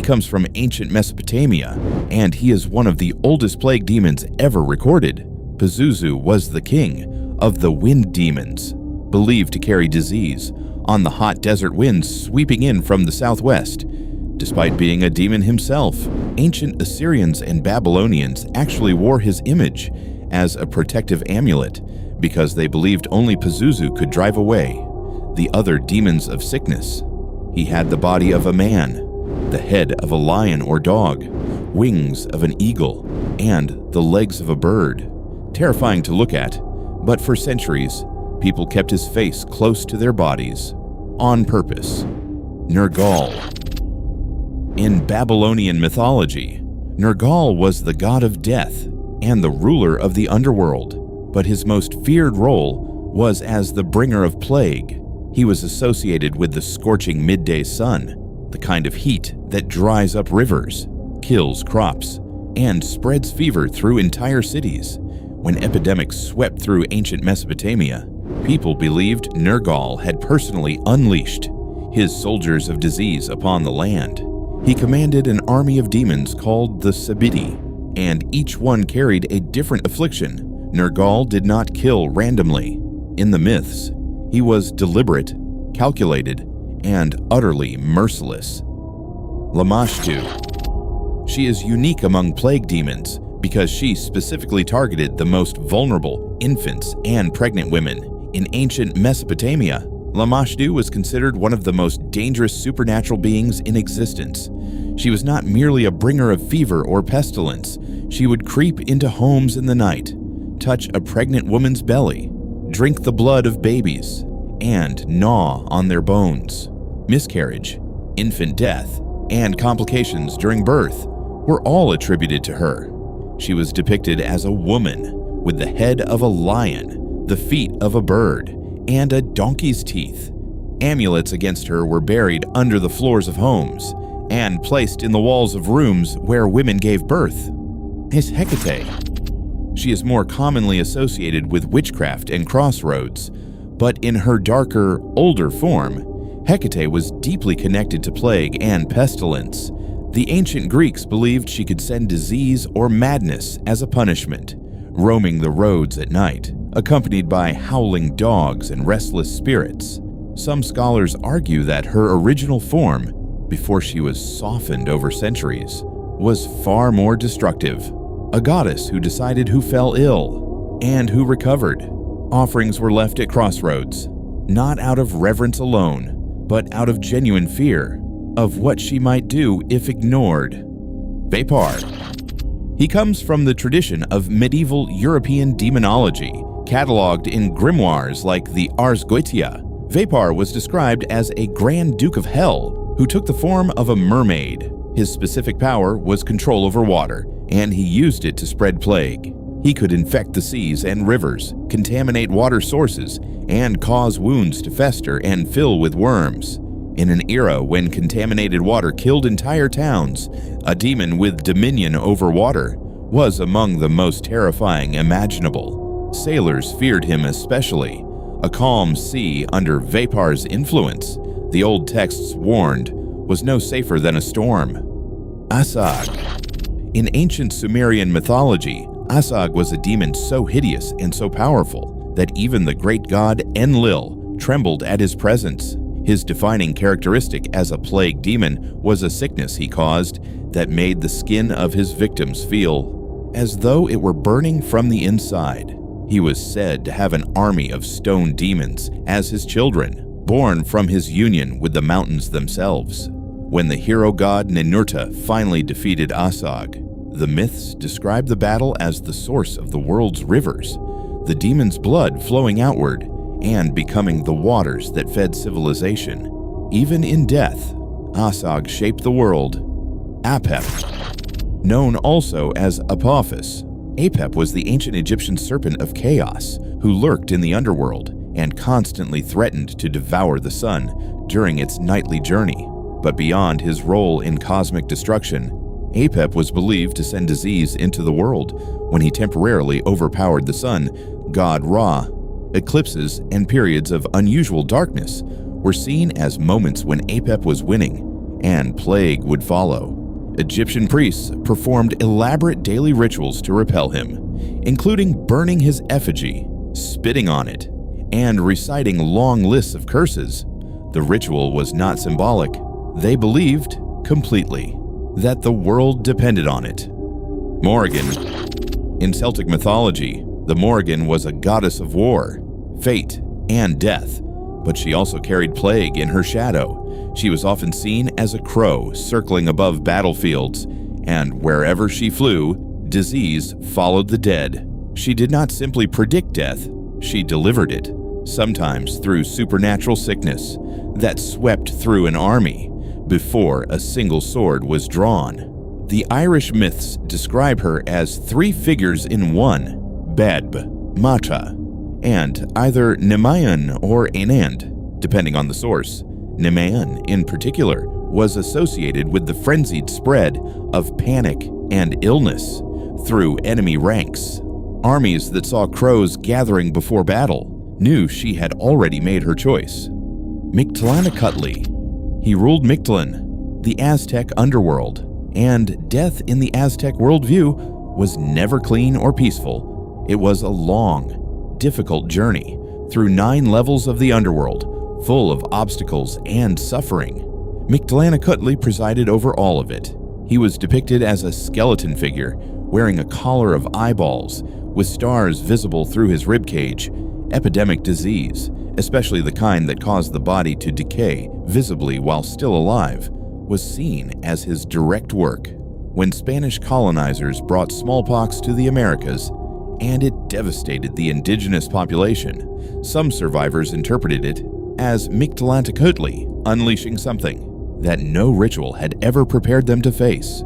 comes from ancient Mesopotamia, and he is one of the oldest plague demons ever recorded. Pazuzu was the king of the wind demons, believed to carry disease on the hot desert winds sweeping in from the southwest. Despite being a demon himself, ancient Assyrians and Babylonians actually wore his image as a protective amulet because they believed only Pazuzu could drive away the other demons of sickness. He had the body of a man, the head of a lion or dog, wings of an eagle, and the legs of a bird. Terrifying to look at, but for centuries, people kept his face close to their bodies, on purpose. Nergal. In Babylonian mythology, Nergal was the god of death and the ruler of the underworld, but his most feared role was as the bringer of plague. He was associated with the scorching midday sun, the kind of heat that dries up rivers, kills crops, and spreads fever through entire cities. When epidemics swept through ancient Mesopotamia, people believed Nergal had personally unleashed his soldiers of disease upon the land. He commanded an army of demons called the Sabiti, and each one carried a different affliction. Nergal did not kill randomly. In the myths, he was deliberate, calculated, and utterly merciless. Lamashtu. She is unique among plague demons because she specifically targeted the most vulnerable infants and pregnant women. In ancient Mesopotamia, Lamashtu was considered one of the most dangerous supernatural beings in existence. She was not merely a bringer of fever or pestilence. She would creep into homes in the night, touch a pregnant woman's belly, drink the blood of babies, and gnaw on their bones. Miscarriage, infant death, and complications during birth were all attributed to her. She was depicted as a woman with the head of a lion, the feet of a bird, and a donkey's teeth. Amulets against her were buried under the floors of homes and placed in the walls of rooms where women gave birth. Is Hecate. She is more commonly associated with witchcraft and crossroads, but in her darker, older form, Hecate was deeply connected to plague and pestilence. The ancient Greeks believed she could send disease or madness as a punishment, roaming the roads at night, accompanied by howling dogs and restless spirits. Some scholars argue that her original form, before she was softened over centuries, was far more destructive. A goddess who decided who fell ill and who recovered. Offerings were left at crossroads, not out of reverence alone, but out of genuine fear of what she might do if ignored. Vepar. He comes from the tradition of medieval European demonology, cataloged in grimoires like the Ars Goetia. Vepar was described as a Grand Duke of Hell who took the form of a mermaid. His specific power was control over water, and he used it to spread plague. He could infect the seas and rivers, contaminate water sources, and cause wounds to fester and fill with worms. In an era when contaminated water killed entire towns, a demon with dominion over water was among the most terrifying imaginable. Sailors feared him especially. A calm sea under Vepar's influence, the old texts warned, was no safer than a storm. Asag. In ancient Sumerian mythology, Asag was a demon so hideous and so powerful that even the great god Enlil trembled at his presence. His defining characteristic as a plague demon was a sickness he caused that made the skin of his victims feel as though it were burning from the inside. He was said to have an army of stone demons as his children, born from his union with the mountains themselves. When the hero god Ninurta finally defeated Asag, the myths describe the battle as the source of the world's rivers, the demon's blood flowing outward and becoming the waters that fed civilization. Even in death, Asag shaped the world. Apep. Known also as Apophis, Apep was the ancient Egyptian serpent of chaos who lurked in the underworld and constantly threatened to devour the sun during its nightly journey. But beyond his role in cosmic destruction, Apep was believed to send disease into the world when he temporarily overpowered the sun, god Ra. Eclipses and periods of unusual darkness were seen as moments when Apep was winning, and plague would follow. Egyptian priests performed elaborate daily rituals to repel him, including burning his effigy, spitting on it, and reciting long lists of curses. The ritual was not symbolic. They believed, completely, that the world depended on it. Morrigan. In Celtic mythology, the Morrigan was a goddess of war, fate, and death, but she also carried plague in her shadow. She was often seen as a crow circling above battlefields, and wherever she flew, disease followed the dead. She did not simply predict death, she delivered it, sometimes through supernatural sickness that swept through an army before a single sword was drawn. The Irish myths describe her as three figures in one, Bedb, Mata, and either Nemayan or Anand, depending on the source. Nemayan, in particular, was associated with the frenzied spread of panic and illness through enemy ranks. Armies that saw crows gathering before battle knew she had already made her choice. Mictlantecuhtli. He ruled Mictlan, the Aztec underworld, and death in the Aztec worldview was never clean or peaceful. It was a long, difficult journey through 9 levels of the underworld, full of obstacles and suffering. Mictlantecuhtli presided over all of it. He was depicted as a skeleton figure, wearing a collar of eyeballs, with stars visible through his ribcage. Epidemic disease, especially the kind that caused the body to decay visibly while still alive, was seen as his direct work. When Spanish colonizers brought smallpox to the Americas, and it devastated the indigenous population, some survivors interpreted it as Mictlantecuhtli unleashing something that no ritual had ever prepared them to face.